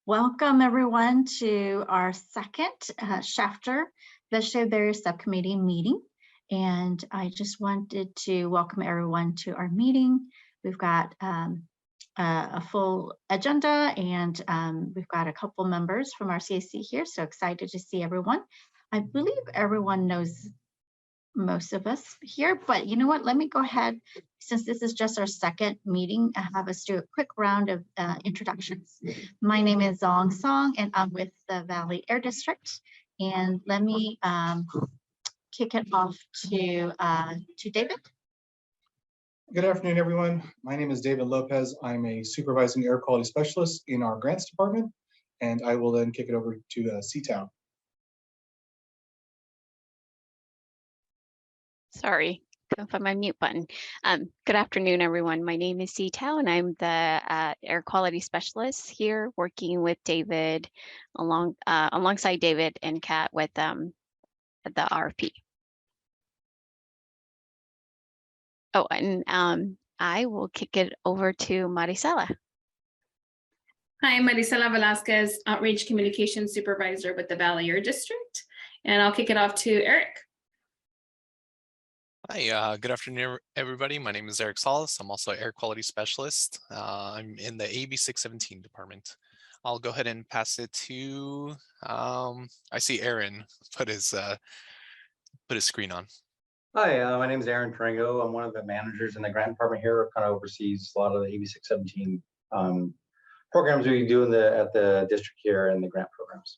Welcome everyone to our second Shafter Vegetative Barriers Subcommittee meeting. And I just wanted to welcome everyone to our meeting. We've got a full agenda and we've got a couple members from our CSC here. So excited to see everyone. I believe everyone knows most of us here, but you know what, let me go ahead, since this is just our second meeting, have us do a quick round of introductions. My name is Zong Song and I'm with the Valley Air District, and let me kick it off to David. Good afternoon, everyone. My name is David Lopez. I'm a supervising air quality specialist in our grants department, and I will then kick it over to C-Town. Sorry, couldn't find my mute button. Good afternoon, everyone. My name is C-Town and I'm the air quality specialist here, working with David alongside David and Kat with the RFP. Oh, and I will kick it over to Marisela. Hi, Marisela Velasquez, Outreach Communications Supervisor with the Valley Air District, and I'll kick it off to Eric. Hi, good afternoon, everybody. My name is Eric Salas. I'm also an air quality specialist. I'm in the AB 617 department. I'll go ahead and pass it to, I see Aaron put his screen on. Hi, my name is Aaron Tarango. I'm one of the managers in the grant department here, kind of oversees a lot of the AB 617 programs we do at the district here and the grant programs.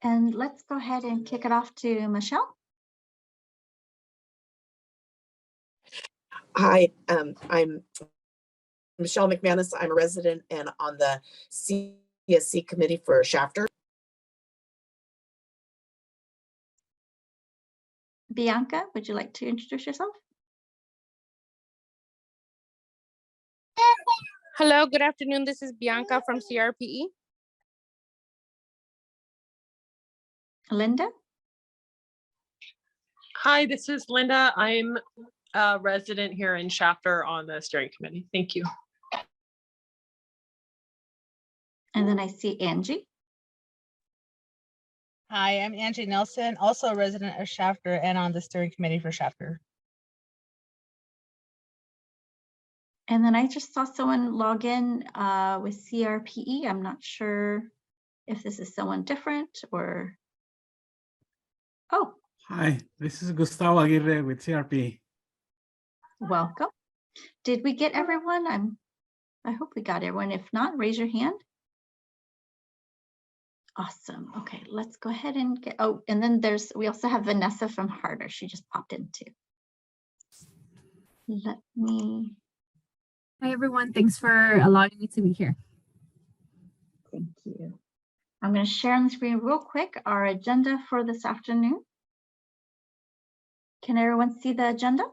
And let's go ahead and kick it off to Michelle. Hi, I'm Michelle McManus. I'm a resident and on the CSC committee for Shafter. Bianca, would you like to introduce yourself? Hello, good afternoon. This is Bianca from CRPE. Linda? Hi, this is Linda. I'm a resident here in Shafter on the steering committee. Thank you. And then I see Angie. Hi, I'm Angie Nelson, also a resident of Shafter and on the steering committee for Shafter. And then I just saw someone log in with CRPE. I'm not sure if this is someone different or. Oh. Hi, this is Gustavo Aguirre with CRP. Welcome. Did we get everyone? I hope we got everyone. If not, raise your hand. Awesome. Okay, let's go ahead and get, oh, and then we also have Vanessa from Harder. She just popped in too. Let me. Hi, everyone. Thanks for allowing me to be here. Thank you. I'm going to share on the screen real quick our agenda for this afternoon. Can everyone see the agenda?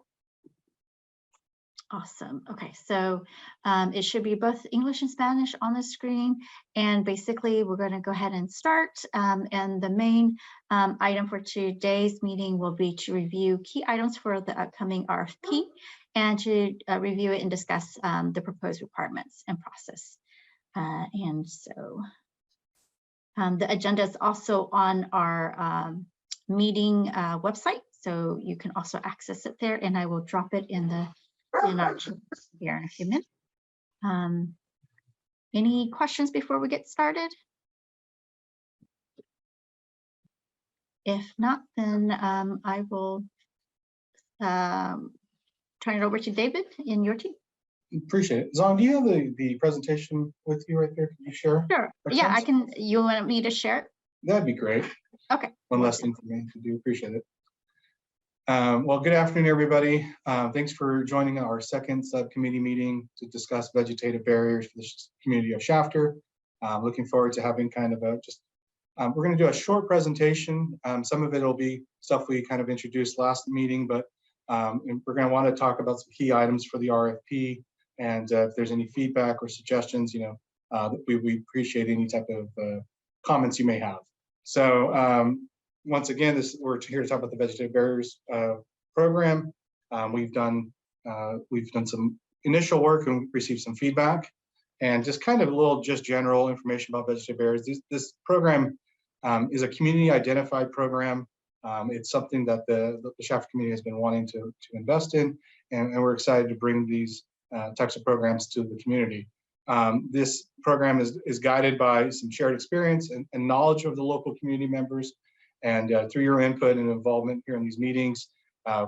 Awesome. Okay, so it should be both English and Spanish on the screen. And basically, we're going to go ahead and start. And the main item for today's meeting will be to review key items for the upcoming RFP and to review it and discuss the proposed requirements and process. And so the agenda is also on our meeting website, so you can also access it there, and I will drop it in our chat here in a few minutes. Any questions before we get started? If not, then I will turn it over to David in your team. Appreciate it. Zong, do you have the presentation with you right there? Can you share? Sure. Yeah, I can. You want me to share it? That'd be great. Okay. One less thing for me to do. Appreciate it. Well, good afternoon, everybody. Thanks for joining our second subcommittee meeting to discuss vegetative barriers for the community of Shafter. Looking forward to having kind of we're going to do a short presentation. Some of it will be stuff we kind of introduced last meeting, but we're going to want to talk about some key items for the RFP. And if there's any feedback or suggestions, we appreciate any type of comments you may have. So once again, we're here to talk about the vegetative barriers program. We've done we've done some initial work and received some feedback, and just kind of a little general information about vegetative barriers. This program is a community identified program. It's something that the Shafter community has been wanting to invest in, and we're excited to bring these types of programs to the community. This program is guided by some shared experience and knowledge of the local community members, and through your input and involvement here in these meetings,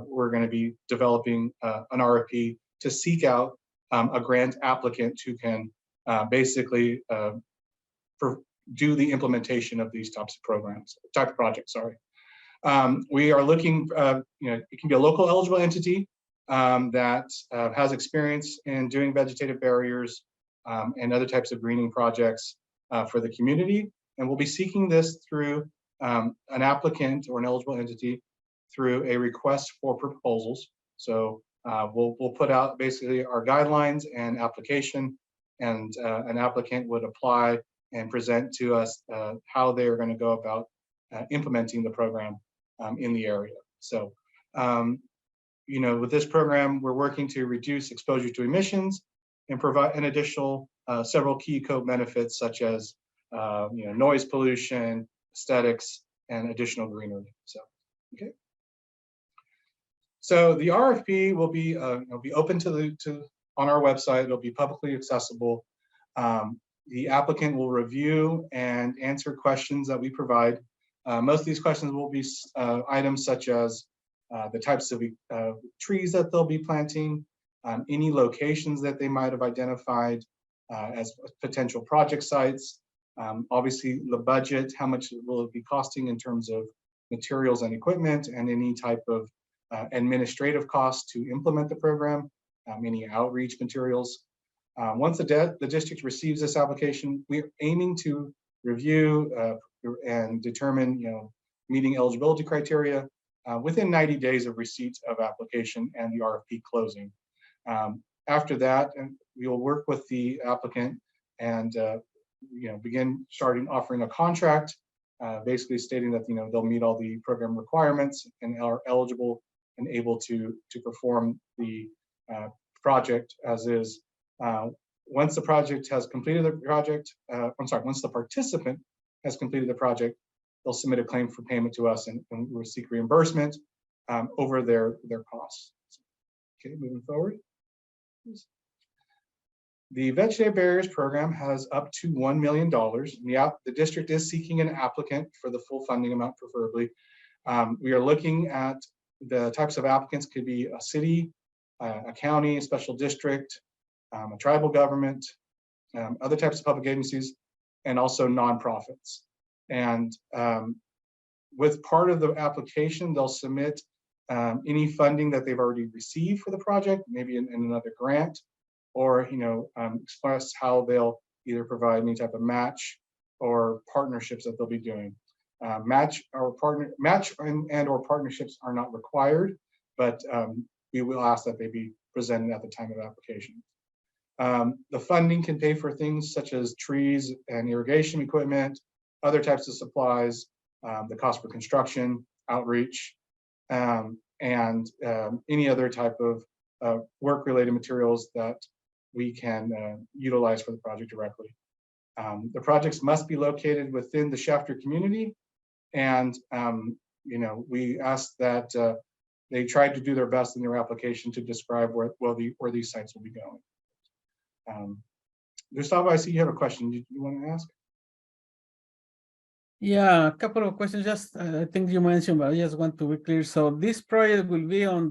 we're going to be developing an RFP to seek out a grant applicant who can basically do the implementation of these type of projects. Sorry. We are looking, it can be a local eligible entity that has experience in doing vegetative barriers and other types of greening projects for the community. And we'll be seeking this through an applicant or an eligible entity through a request for proposals. So we'll put out basically our guidelines and application, and an applicant would apply and present to us how they are going to go about implementing the program in the area. So, with this program, we're working to reduce exposure to emissions and provide an additional several key co-benefits such as noise pollution, aesthetics, and additional greenery. So, okay. So the RFP will be open on our website. It'll be publicly accessible. The applicant will review and answer questions that we provide. Most of these questions will be items such as the types of trees that they'll be planting, any locations that they might have identified as potential project sites, obviously the budget, how much will it be costing in terms of materials and equipment, and any type of administrative costs to implement the program, any outreach materials. Once the district receives this application, we're aiming to review and determine, meeting eligibility criteria within 90 days of receipt of application and the RFP closing. After that, we will work with the applicant and begin offering a contract, basically stating that they'll meet all the program requirements and are eligible and able to perform the project as is. Once the project has completed the project, once the participant has completed the project, they'll submit a claim for payment to us, and we'll seek reimbursement over their costs. Okay, moving forward. The Vegetative Barriers Program has up to $1 million. The district is seeking an applicant for the full funding amount, preferably. We are looking at the types of applicants. Could be a city, a county, a special district, a tribal government, other types of public agencies, and also nonprofits. And with part of the application, they'll submit any funding that they've already received for the project, maybe in another grant, or express how they'll either provide any type of match or partnerships that they'll be doing. Match or partnerships are not required, but we will ask that they be presented at the time of application. The funding can pay for things such as trees and irrigation equipment, other types of supplies, the cost for construction, outreach, and any other type of work-related materials that we can utilize for the project directly. The projects must be located within the Shafter community, and we ask that they try to do their best in their application to describe where these sites will be going. Gustavo, I see you have a question. Do you want to ask? Yeah, a couple of questions. Just I think you mentioned, but I just want to be clear. So this project will be on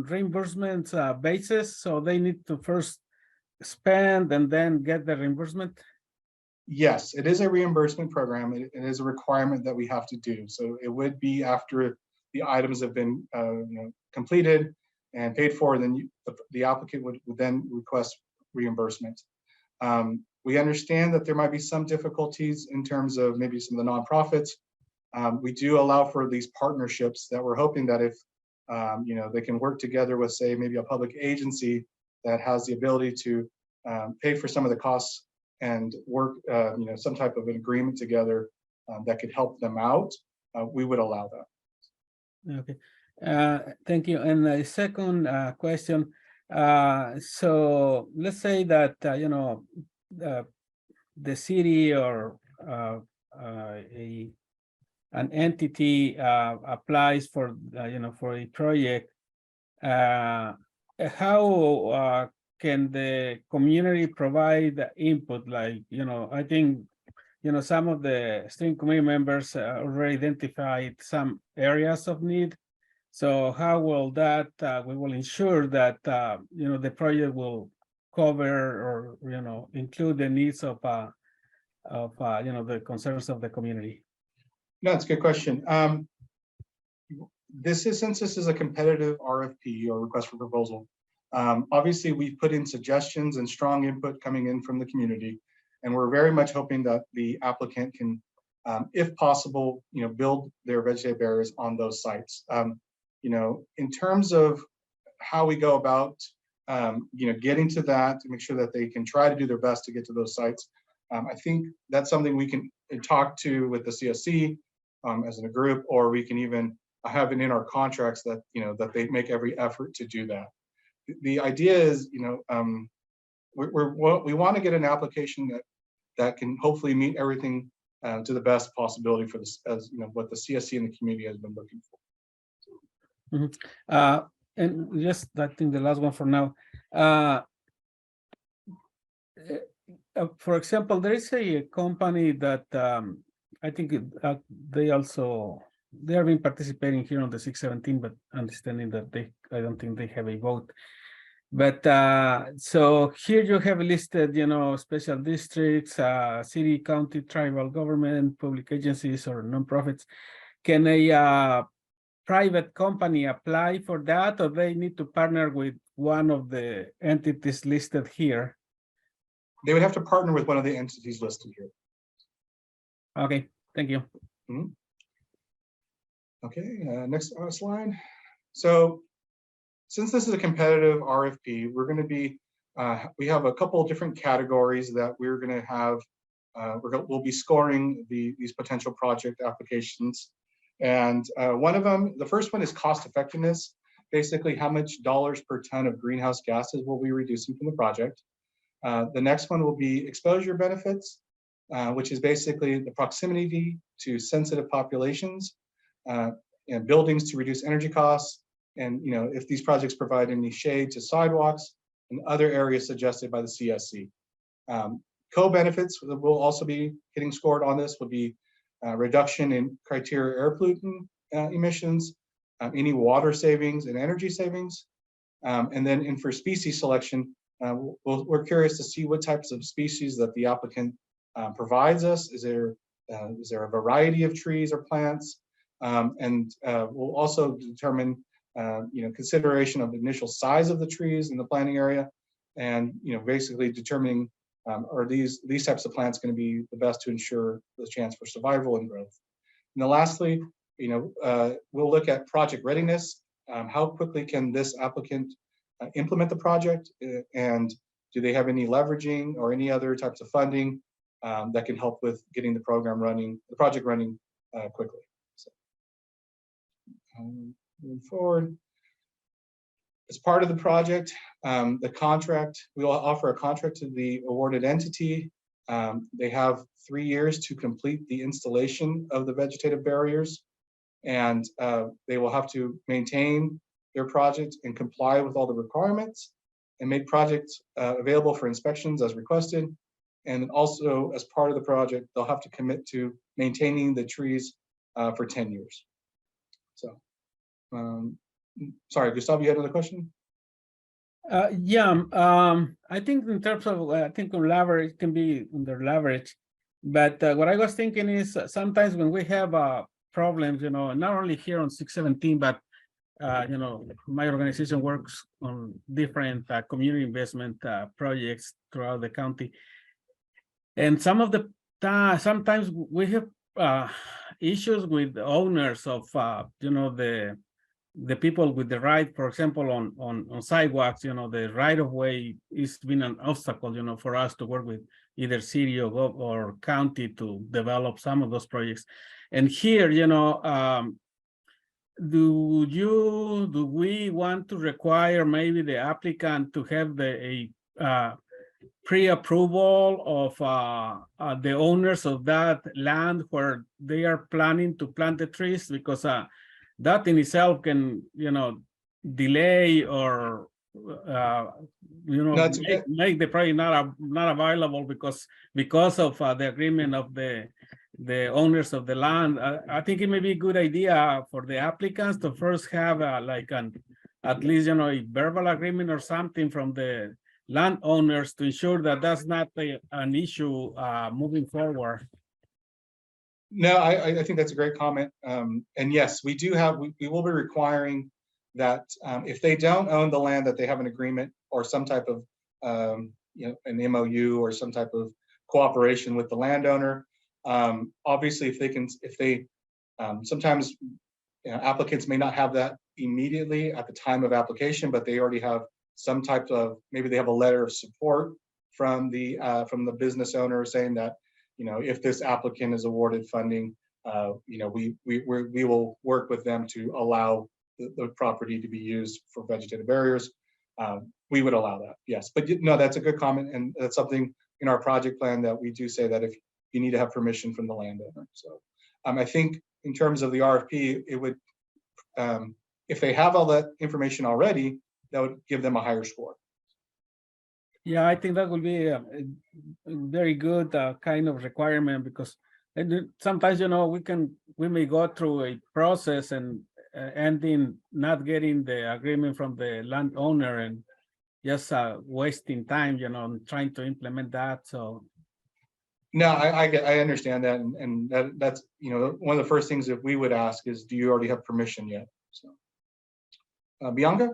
reimbursement basis. So they need to first spend and then get the reimbursement. Yes, it is a reimbursement program. It is a requirement that we have to do. So it would be after the items have been completed and paid for, then the applicant would then request reimbursement. We understand that there might be some difficulties in terms of maybe some of the nonprofits. We do allow for these partnerships that we're hoping that if they can work together with, say, maybe a public agency that has the ability to pay for some of the costs and work some type of an agreement together that could help them out, we would allow that. Okay, thank you. And the second question, So let's say that, the city or an entity applies for, for a project. How can the community provide input? Like, I think, some of the steering committee members already identified some areas of need. So how will that, we will ensure that, the project will cover or, include the needs of the concerns of the community? No, that's a good question. Since this is a competitive RFP or request for proposal, obviously we put in suggestions and strong input coming in from the community. And we're very much hoping that the applicant can, if possible, build their vegetative barriers on those sites. In terms of how we go about, getting to that to make sure that they can try to do their best to get to those sites. I think that's something we can talk to with the CSC as in a group, or we can even have it in our contracts that, that they make every effort to do that. The idea is, we want to get an application that can hopefully meet everything to the best possibility for this, as what the CSC and the community has been looking for. And just, I think the last one for now. For example, there is a company that I think they have been participating here on the 617, but understanding that I don't think they have a vote. But so here you have listed, special districts, city, county, tribal government, public agencies, or nonprofits. Can a private company apply for that, or they need to partner with one of the entities listed here? They would have to partner with one of the entities listed here. Okay, thank you. Mm-hmm. Okay, next slide. So since this is a competitive RFP, we're going to be, we have a couple of different categories that we're going to have, we'll be scoring these potential project applications. And one of them, the first one is cost effectiveness. Basically, how much dollars per ton of greenhouse gases will we reducing from the project? The next one will be exposure benefits, which is basically the proximity to sensitive populations, and buildings to reduce energy costs, and if these projects provide any shade to sidewalks and other areas suggested by the CSC. Co-benefits that will also be getting scored on this would be reduction in criteria air pollutant emissions, any water savings and energy savings, and then for species selection, we're curious to see what types of species that the applicant provides us. Is there a variety of trees or plants? And we'll also determine consideration of the initial size of the trees in the planting area, and basically determining are these types of plants going to be the best to ensure the chance for survival and growth. And then lastly, we'll look at project readiness. How quickly can this applicant implement the project, and do they have any leveraging or any other types of funding that can help with getting the project running quickly. So, moving forward, as part of the project, the contract, we will offer a contract to the awarded entity. They have 3 years to complete the installation of the vegetative barriers, and they will have to maintain their project and comply with all the requirements and make projects available for inspections as requested. And also, as part of the project, they'll have to commit to maintaining the trees for 10 years. So, sorry, Gustavo, you had another question? Yeah, I think in terms of, I think on leverage can be under leverage, but what I was thinking is sometimes when we have problems, not only here on 617, but my organization works on different community investment projects throughout the county. And sometimes we have issues with owners of, the people with the right, for example, on sidewalks, the right of way has been an obstacle, for us to work with either city or county to develop some of those projects. And here, do we want to require maybe the applicant to have pre-approval of the owners of that land where they are planning to plant the trees? Because that in itself can, delay or That's make the project not available because of the agreement of the owners of the land. I think it may be a good idea for the applicants to first have at least a verbal agreement or something from the landowners to ensure that that's not an issue moving forward. No, I think that's a great comment. And yes, we will be requiring that if they don't own the land, that they have an agreement or some type of an MOU or some type of cooperation with the landowner. Obviously, if they sometimes applicants may not have that immediately at the time of application, but they already have some type of, maybe they have a letter of support from the business owner saying that, if this applicant is awarded funding, we will work with them to allow the property to be used for vegetative barriers. We would allow that, yes. But no, that's a good comment, and that's something in our project plan that we do say that if you need to have permission from the landowner. So I think in terms of the RFP, it would, if they have all that information already, that would give them a higher score. Yeah, I think that would be a very good kind of requirement, because sometimes, we may go through a process and ending not getting the agreement from the landowner and just wasting time, trying to implement that. So. No, I understand that, and that's one of the first things that we would ask is, do you already have permission yet? So, Bianca,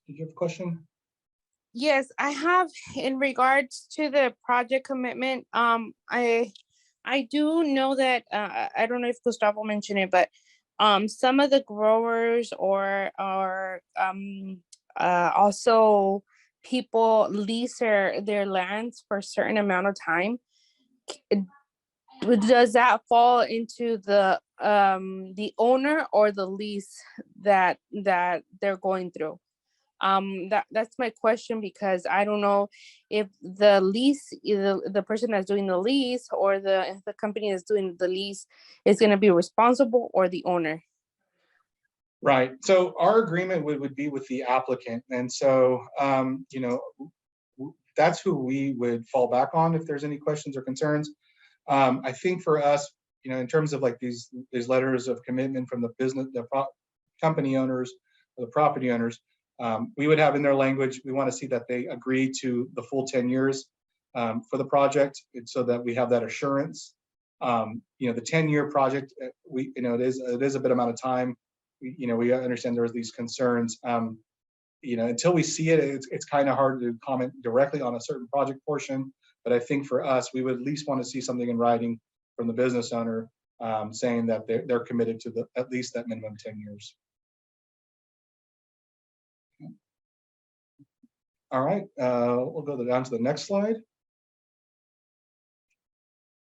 did you have a question? Yes, I have in regards to the project commitment. I do know that I don't know if Gustavo mentioned it, but some of the growers or also people lease their lands for a certain amount of time. Does that fall into the owner or the lease that they're going through? That's my question, because I don't know if the lease, either the person that's doing the lease or the company that's doing the lease is going to be responsible, or the owner. Right. So our agreement would be with the applicant, and so that's who we would fall back on if there's any questions or concerns. I think for us, in terms of like these letters of commitment from the company owners or the property owners, we would have in their language, we want to see that they agree to the full 10 years for the project, so that we have that assurance. The 10-year project, it is a bit amount of time. We understand there's these concerns. Until we see it, it's kind of hard to comment directly on a certain project portion. But I think for us, we would at least want to see something in writing from the business owner saying that they're committed to at least that minimum 10 years. All right, we'll go down to the next slide.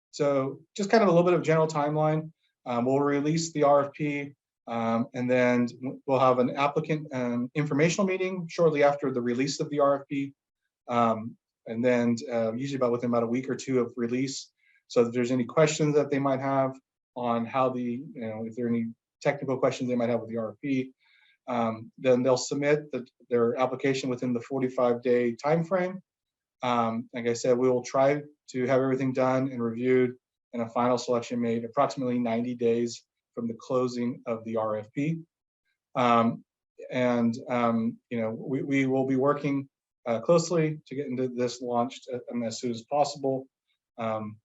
So just kind of a little bit of general timeline. We'll release the RFP, and then we'll have an applicant informational meeting shortly after the release of the RFP. And then usually within about a week or two of release. So if there's any questions that they might have on how if there are any technical questions they might have with the RFP, then they'll submit their application within the 45-day time frame. Like I said, we will try to have everything done and reviewed and a final selection made approximately 90 days from the closing of the RFP. We will be working closely to get into this launched as soon as possible. Can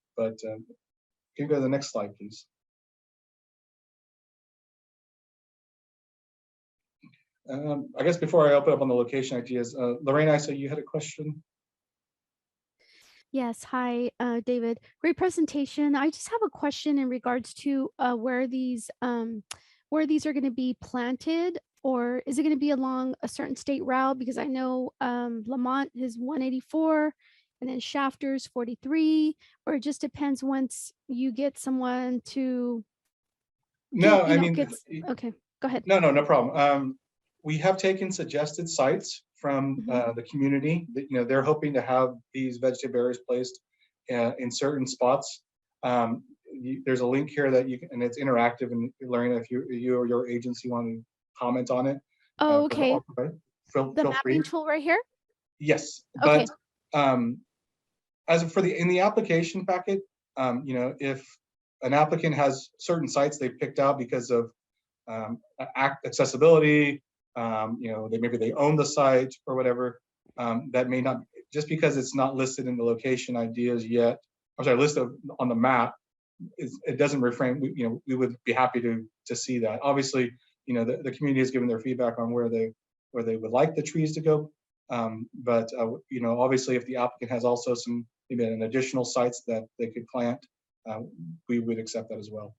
you go to the next slide, please? I guess before I open up on the location ideas, Lorraine, I saw you had a question. Yes, hi, David. Great presentation. I just have a question in regards to where these are going to be planted, or is it going to be along a certain state route? Because I know Lamont is 184, and then Shafter's 43, or it just depends once you get someone to No, I you know, mean, okay, go ahead. no problem. We have taken suggested sites from the community that, you know, they're hoping to have these vegetative barriers placed in certain spots. There's a link here that you can, and it's interactive, and Lorena, if you or your agency want to comment on it. Oh, okay. Feel The free. mapping tool right here? Yes, Okay. but as for in the application packet, you know, if an applicant has certain sites they picked out because of accessibility, you know, maybe they own the site or whatever, that may not, just because it's not listed in the location ideas yet, I'm sorry, listed on the map, it doesn't refrain. You know, we would be happy to see that. Obviously, you know, the community has given their feedback on where they would like the trees to go. But you know, obviously, if the applicant has also some maybe an additional sites that they could plant, we would accept that as well.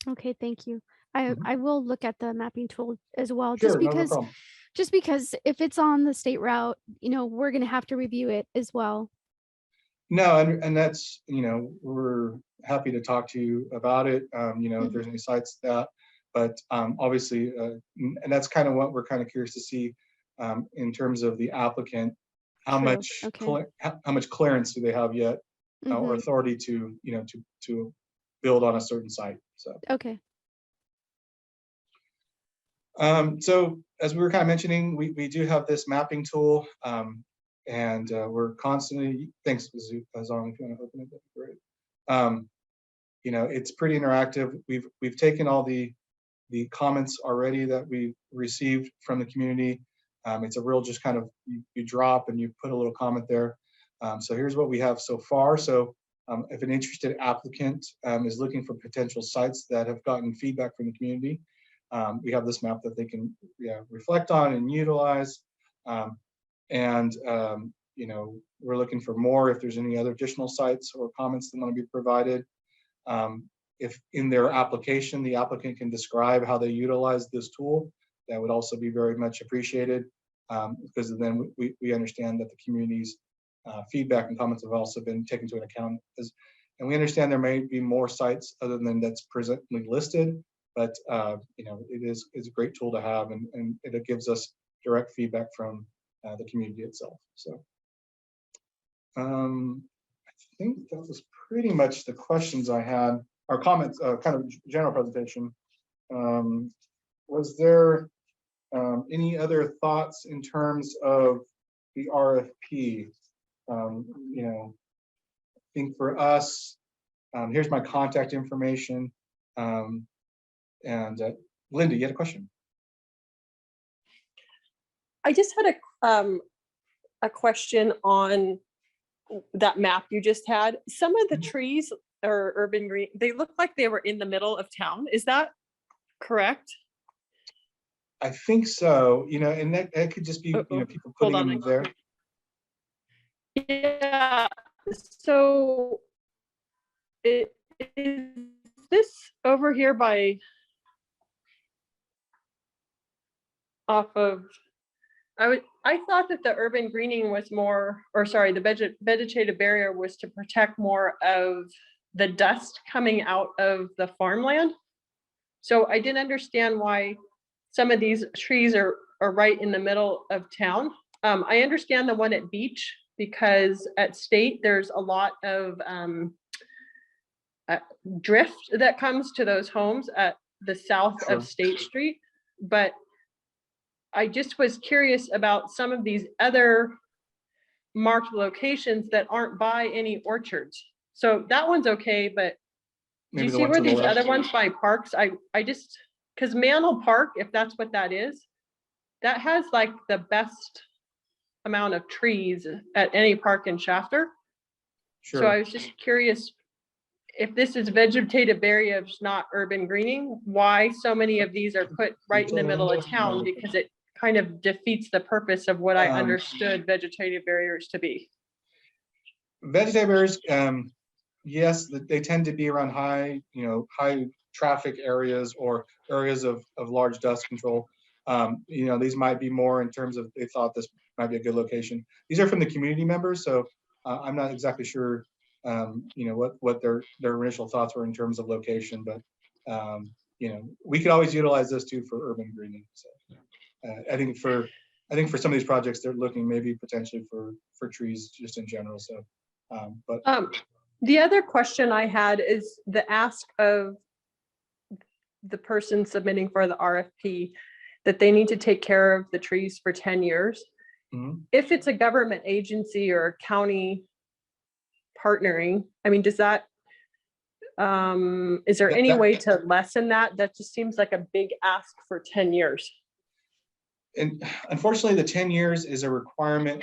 Okay, thank you. I will look at the mapping tool as well, Sure, no problem. just because if it's on the state route, you know, we're gonna have to review it as well. No, and that's, you know, we're happy to talk to you about it. You know, if there's any sites that, but obviously, and that's kind of what we're kind of curious to see in terms of the applicant, how True, much okay. how much clearance do they have yet, or authority to, you know, to build on a certain site. So Okay. so as we were kind of mentioning, we do have this mapping tool, and we're constantly, thanks, Azon, if you want to open it, that'd be great. You know, it's pretty interactive. We've taken all the comments already that we received from the community. It's a real just kind of, you drop and you put a little comment there. So here's what we have so far. So if an interested applicant is looking for potential sites that have gotten feedback from the community, we have this map that they can reflect on and utilize. You know, we're looking for more if there's any other additional sites or comments that want to be provided. If in their application, the applicant can describe how they utilize this tool, that would also be very much appreciated, because then we understand that the community's feedback and comments have also been taken into account. And we understand there may be more sites other than that's presently listed, but you know, it's a great tool to have, and it gives us direct feedback from the community itself. So I think that was pretty much the questions I had, or comments, kind of general presentation. Was there any other thoughts in terms of the RFP? You know, I think for us, here's my contact information. And Linda, you had a question? I just had a question on that map you just had. Some of the trees are urban green. They look like they were in the middle of town. Is that correct? I think so. You know, and that could just be, you know, people putting them there. Yeah. So is this over here by off of, I thought that the urban greening was more, or sorry, the vegetative barrier was to protect more of the dust coming out of the farmland. So I didn't understand why some of these trees are right in the middle of town. I understand the one at Beach, because at State there's a lot of drift that comes to those homes at the south of State Street. But I just was curious about some of these other marked locations that aren't by any orchards. So that one's okay, but do you see where these other ones by parks? I just, because Mantle Park, if that's what that is, that has like the best amount of trees at any park in Shafter. Sure. So I was just curious, if this is vegetative barriers, not urban greening, why so many of these are put right in the middle of town? Because it kind of defeats the purpose of what I understood vegetative barriers to be. Vegetative barriers, yes, they tend to be around high traffic areas or areas of large dust control. You know, these might be more in terms of, they thought this might be a good location. These are from the community members, so I'm not exactly sure you know, what their initial thoughts were in terms of location, but you know, we could always utilize this too for urban greening. So I think for some of these projects, they're looking maybe potentially for trees just in general. So, but the other question I had is the ask of the person submitting for the RFP that they need to take care of the trees for 10 years. Mhm. If it's a government agency or a county partnering, I mean, does that, is there any way to lessen that? That just seems like a big ask for 10 years. And unfortunately, the 10 years is a requirement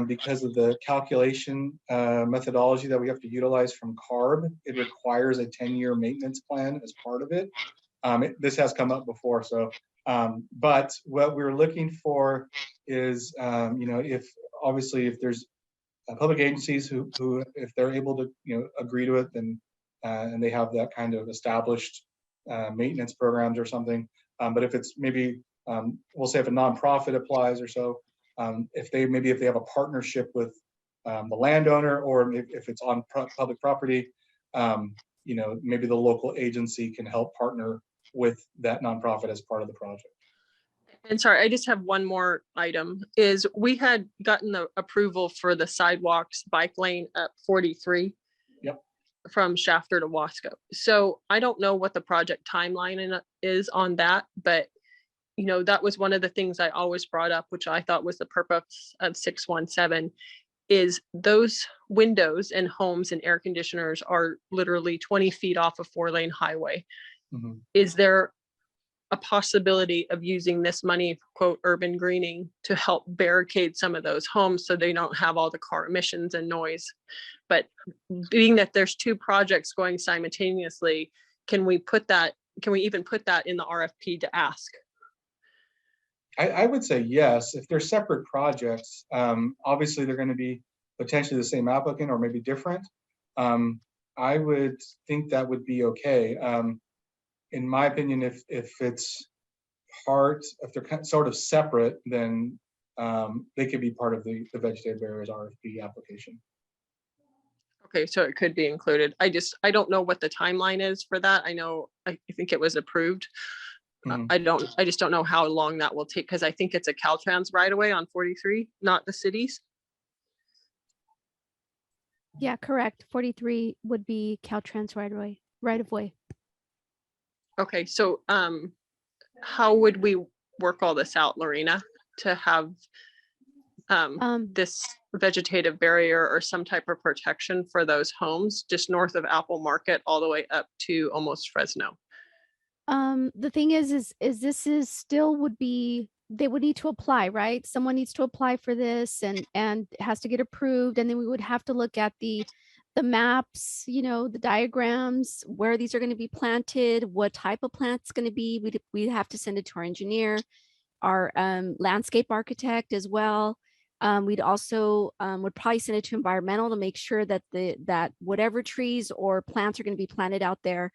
because of the calculation methodology that we have to utilize from CARB. It requires a 10-year maintenance plan as part of it. This has come up before, so but what we're looking for is, you know, if obviously if there's public agencies who if they're able to, you know, agree to it, then and they have that kind of established maintenance programs or something. But if it's maybe we'll say if a nonprofit applies or so, if they have a partnership with the landowner, or if it's on public property, you know, maybe the local agency can help partner with that nonprofit as part of the project. And sorry, I just have one more item, is we had gotten the approval for the sidewalks bike lane at 43. Yep. From Shafter to Wasco. So I don't know what the project timeline is on that, but you know, that was one of the things I always brought up, which I thought was the purpose of 617, is those windows and homes and air conditioners are literally 20 feet off a 4-lane highway. Mm-hmm. Is there a possibility of using this money, quote, urban greening, to help barricade some of those homes so they don't have all the car emissions and noise? But being that there's two projects going simultaneously, can we even put that in the RFP to ask? I would say yes. If they're separate projects, obviously they're going to be potentially the same applicant or maybe different. I would think that would be okay. In my opinion, if it's if they're sort of separate, then they could be part of the vegetative barriers RFP application. Okay, so it could be included. I don't know what the timeline is for that. I think it was approved. I just don't know how long that will take, because I think it's a Caltrans right away on 43, not the cities. Yeah, correct. 43 would be Caltrans right of way. Okay, so how would we work all this out, Lorena, to have this vegetative barrier or some type of protection for those homes just north of Apple Market all the way up to almost Fresno? The thing is this is still would be, they would need to apply, right? Someone needs to apply for this and it has to get approved. And then we would have to look at the maps, you know, the diagrams, where these are going to be planted, what type of plant it's going to be. We'd have to send it to our engineer, our landscape architect as well. We'd also would probably send it to environmental to make sure that that whatever trees or plants are going to be planted out there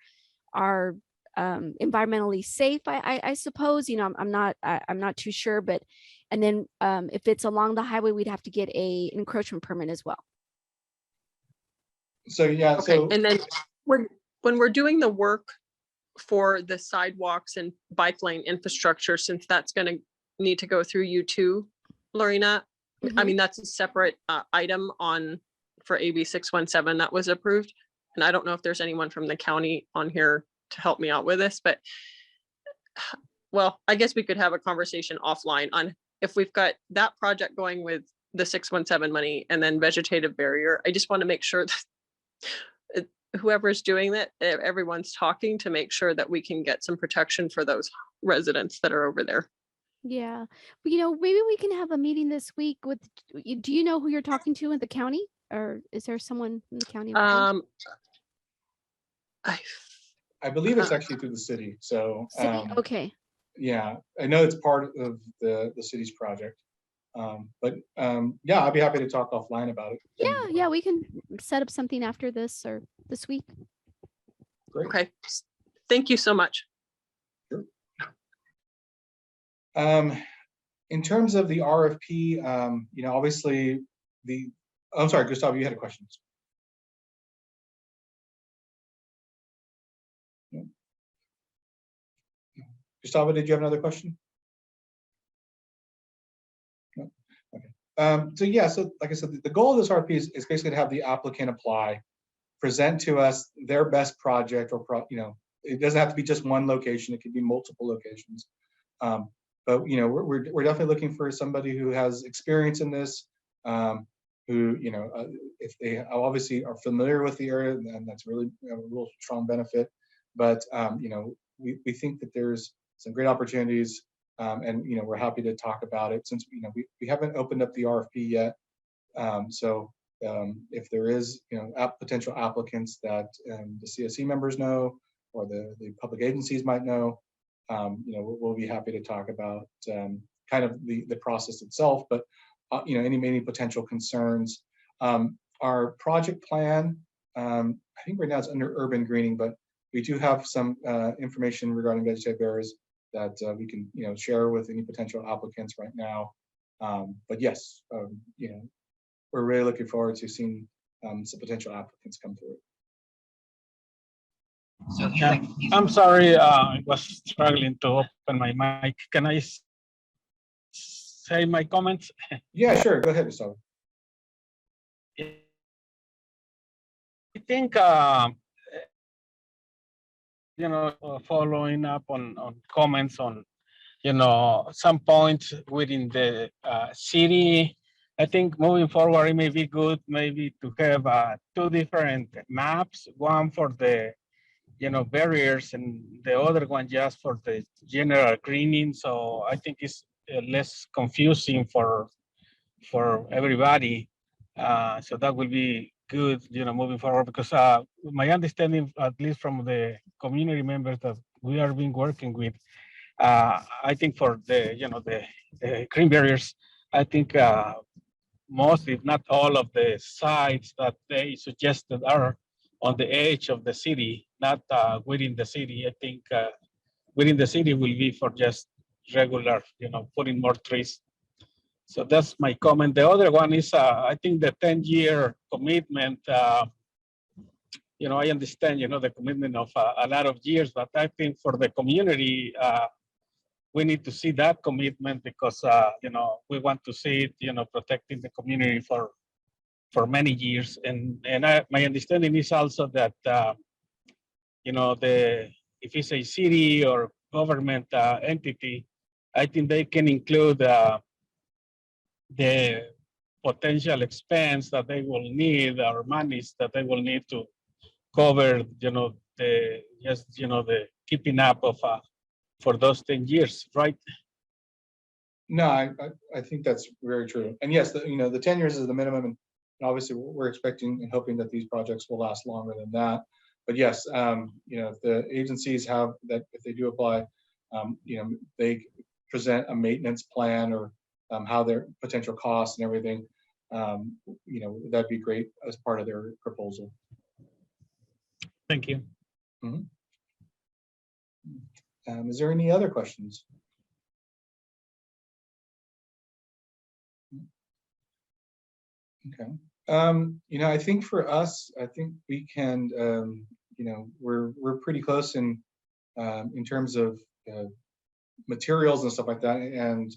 are environmentally safe. I suppose, you know, I'm not too sure, but and then if it's along the highway, we'd have to get a encroachment permit as well. So yeah. Okay, and then when we're doing the work for the sidewalks and bike lane infrastructure, since that's going to need to go through you too, Lorena, I mean, that's a separate item for AB 617 that was approved. And I don't know if there's anyone from the county on here to help me out with this, but well, I guess we could have a conversation offline on if we've got that project going with the 617 money and then vegetative barrier. I just want to make sure that whoever's doing that, everyone's talking to make sure that we can get some protection for those residents that are over there. Yeah, but you know, maybe we can have a meeting this week with, do you know who you're talking to in the county, or is there someone in the county? I believe it's actually through the city. So okay. Yeah, I know it's part of the city's project. But yeah, I'd be happy to talk offline about it. Yeah, we can set up something after this or this week. Great. Okay, thank you so much. Sure. In terms of the RFP, you know, obviously I'm sorry, Gustavo, you had a question. Gustavo, did you have another question? No? Okay. So yeah, so like I said, the goal of this RFP is basically to have the applicant apply, present to us their best project, or it doesn't have to be just one location; it could be multiple locations. But we're definitely looking for somebody who has experience in this, who if they obviously are familiar with the area, then that's really a real strong benefit. But we think that there's some great opportunities, and we're happy to talk about it since we haven't opened up the RFP yet. So if there is potential applicants that the CSC members know, or the public agencies might know, we'll be happy to talk about kind of the process itself, but any potential concerns. Our project plan, I think right now it's under urban greening, but we do have some information regarding vegetative barriers that we can share with any potential applicants right now. But yes, we're really looking forward to seeing some potential applicants come through. So yeah, I'm sorry, I was struggling to open my mic. Can I say my comments? Yeah, sure. Go ahead, Gustavo. I think following up on comments on some points within the city. I think moving forward, it may be good maybe to have 2 different maps, one for the barriers and the other one just for the general greening. So I think it's less confusing for everybody. So that will be good, moving forward, because my understanding, at least from the community members that we are been working with, I think for the the green barriers, I think most, if not all, of the sites that they suggested are on the edge of the city, not within the city. I think within the city will be for just regular, putting more trees. So that's my comment. The other one is, I think the 10-year commitment, I understand, the commitment of a lot of years, but I think for the community, we need to see that commitment because, we want to see it, protecting the community for many years. And my understanding is also that, if it's a city or government entity, I think they can include the potential expense that they will need, or monies that they will need to cover, the keeping up of for those 10 years, right? No, I think that's very true. And yes, the 10 years is the minimum, and obviously we're expecting and hoping that these projects will last longer than that. But yes, if the agencies have that, if they do apply, they present a maintenance plan, or how their potential costs and everything, that'd be great as part of their proposal. Thank you. Mm-hmm. Is there any other questions? Okay. I think for us, I think we can, we're pretty close in terms of materials and stuff like that, and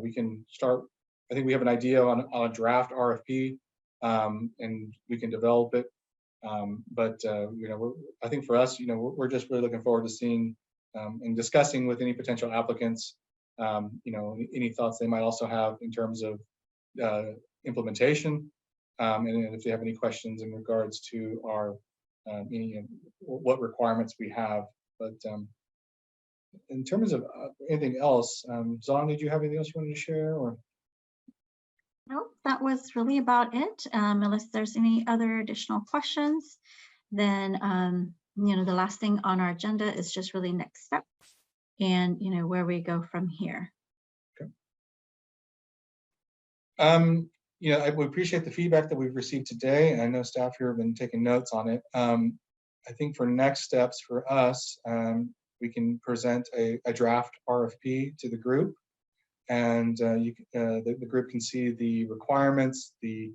we can start. I think we have an idea on a draft RFP, and we can develop it. But I think for us, we're just really looking forward to seeing and discussing with any potential applicants, any thoughts they might also have in terms of implementation, and if they have any questions in regards to our what requirements we have. But in terms of anything else, Zong, did you have anything else you wanted to share? Or no, that was really about it. Unless there's any other additional questions, then the last thing on our agenda is just really next steps and where we go from here. Okay. I would appreciate the feedback that we've received today, and I know staff here have been taking notes on it. I think for next steps for us, we can present a draft RFP to the group, and the group can see the requirements, the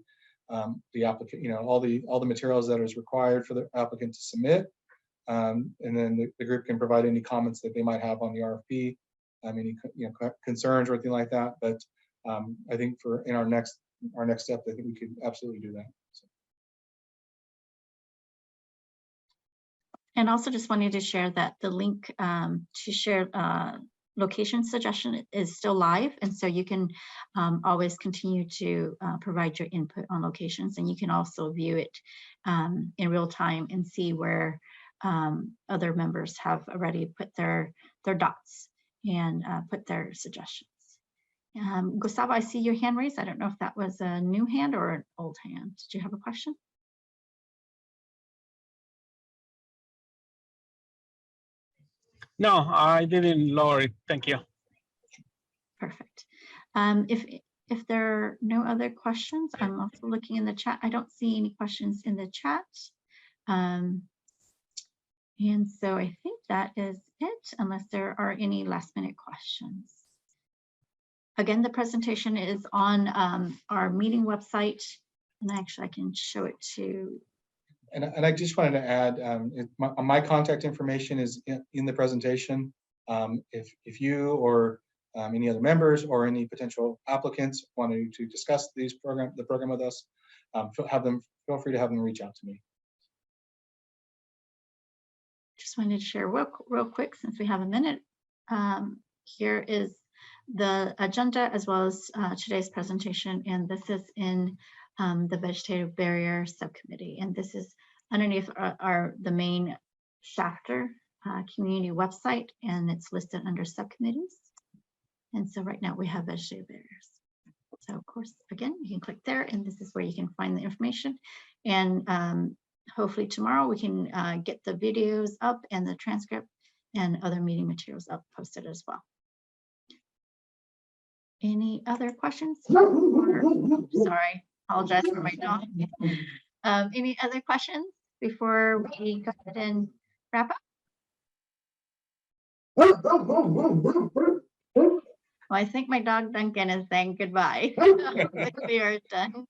applicant, all the materials that is required for the applicant to submit. And then the group can provide any comments that they might have on the RFP, any concerns or anything like that. But I think in our next step, I think we could absolutely do that. So. And also just wanted to share that the link to share location suggestion is still live. And so you can always continue to provide your input on locations, and you can also view it in real time and see where other members have already put their dots and put their suggestions. Gustavo, I see your hand raised. I don't know if that was a new hand or an old hand. Did you have a question? No, I didn't lower it. Thank you. Perfect. If there are no other questions, I'm also looking in the chat. I don't see any questions in the chat. And so I think that is it, unless there are any last minute questions. Again, the presentation is on our meeting website, and actually I can show it to. And I just wanted to add, my contact information is in the presentation. If you or any other members or any potential applicants wanted to discuss the program with us, feel free to have them reach out to me. Just wanted to share real quick, since we have a minute. Here is the agenda as well as today's presentation, and this is in the Vegetative Barrier Subcommittee, and this is underneath the main Shafter community website, and it's listed under subcommittees. And so right now we have vegetative barriers. So of course, again, you can click there, and this is where you can find the information. And hopefully tomorrow we can get the videos up and the transcript and other meeting materials up posted as well. Any other questions? Sorry, apologize for my dog. Any other questions before we go ahead and wrap up? Well, I think my dog Duncan is saying goodbye. We are done.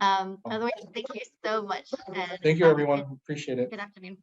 Otherwise, thank you so much. Thank you, everyone. Appreciate it. Good afternoon.